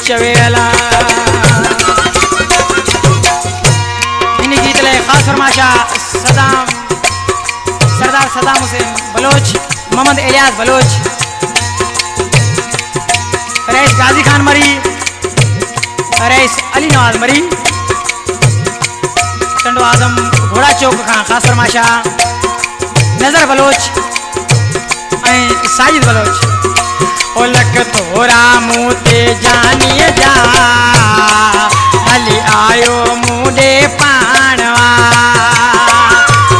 चवेला। इन गीत ले खास फरमाशा सरदार Saddam Hussain Bloch, Mohammad Ilyas Bloch, rice Ghazi Khan मरी, रईस अली नवाज मरी, टंडो आजम घोड़ा चौक खां खास फरमाशा नजर बलोच साजिद बलोच। ओ लख तोरा मूते जानिए जा हली आयो मूडे पाणवा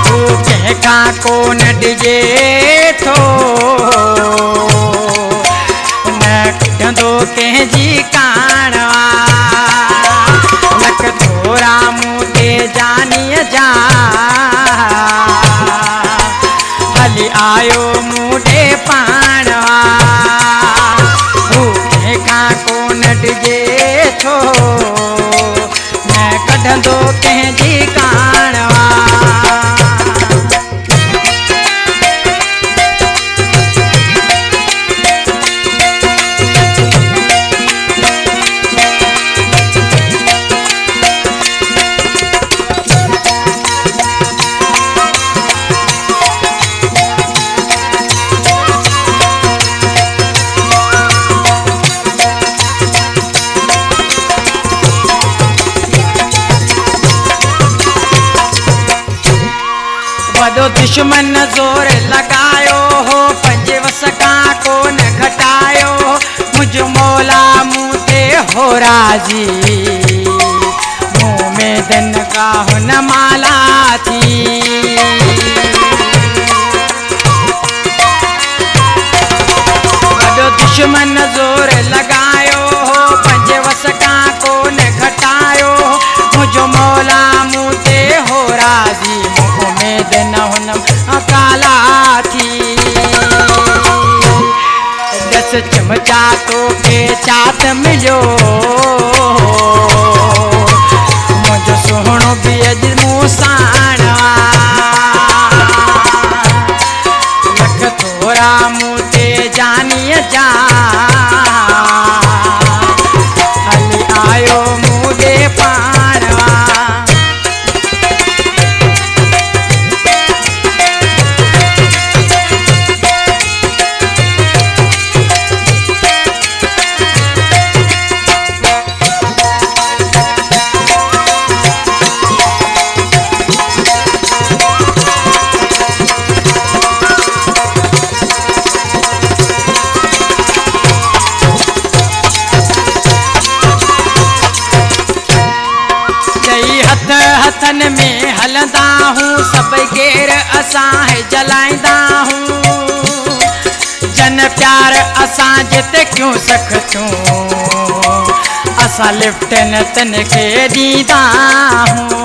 तू कंहिंखा कोन डिजे थो न कढंदो कंहिंजी काणवा लख तोरा मूते जानिए जा हली आयो मूडे पाणवा तू कंहिंखा कोन डिजे थो न कढंदो कंहिंजी काणवा। वॾो दुश्मन ज़ोर लॻायो हो पंहिंजे वस खां कोन घटायो मुंहिंजो मौला मूं ते हो राज़ी मूं में दिन का हुन माला थी। वॾो दुश्मन ज़ोर लॻायो हो पंहिंजे वस खां कोन घटायो मुंहिंजो मौला मूं ते हो राज़ी दिन हुन काला थी। दस चमचा तो के चात मिलो मुझो सोहणो भी अज मूं साणवा लख तोरा मूं ते जानिए जा हली आयो मूडे पाणवा। हथन में हलंदा हूँ सब गेर असां है जलाईंदा हूँ जन प्यार असां जिते क्यों सखतूं असां लिफ्टन तन के दीदा हूँ।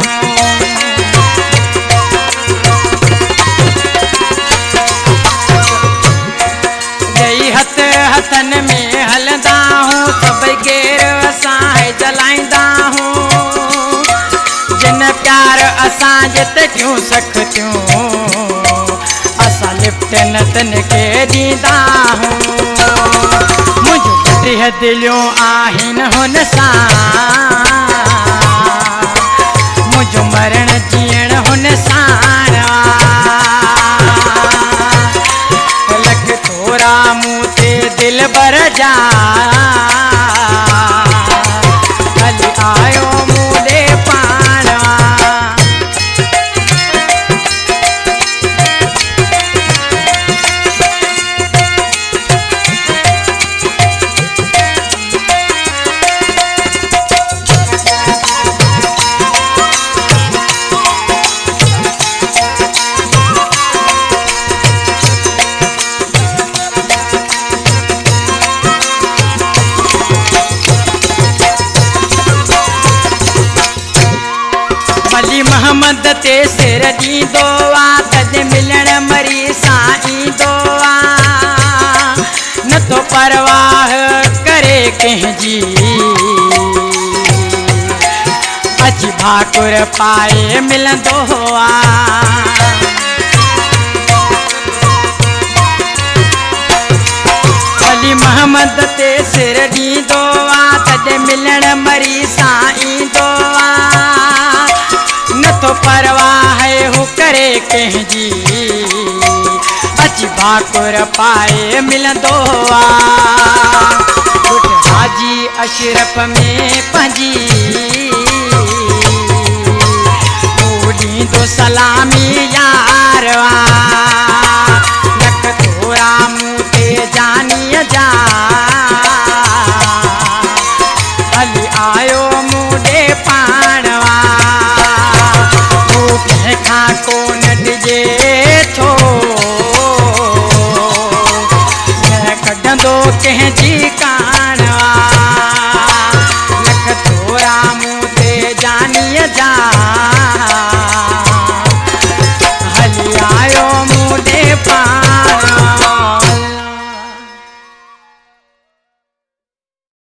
जई हथ हथन में हलंदा हूँ सब गेर असां है जलाईंदा हूँ जिन प्यार असां जिते क्यों सखतूं असां लिफ्टन तन के दीदा हूँ। मुंहिंजो टीह दिलियूं आहिनि हुन सां मुंहिंजो मरण जीअण हुन सां लख तोरा मूं ते दिल भर जा हली आयो मूडे पाणवा। मोहम्मद ते सिर ॾींदो आहे तॾहिं मिलण मरी सां ईंदो आहे न तो परवाह करे कंहिंजी अची भाकुर पाए मिलंदो आहे। अली मोहम्मद ते सिर ॾींदो आहे तॾहिं मिलण मरी साईं दोआ न तो परवाह है हो करे कंहिंजी अची भाकुर पाए मिलंदो हाजी अशरफ में पंजी ॾींदो सलामी यारवा लख थोरा मूं ते जानीअ जा हली आयो मूंॾे पाणवा तूं कंहिंखां कोन ॾिजे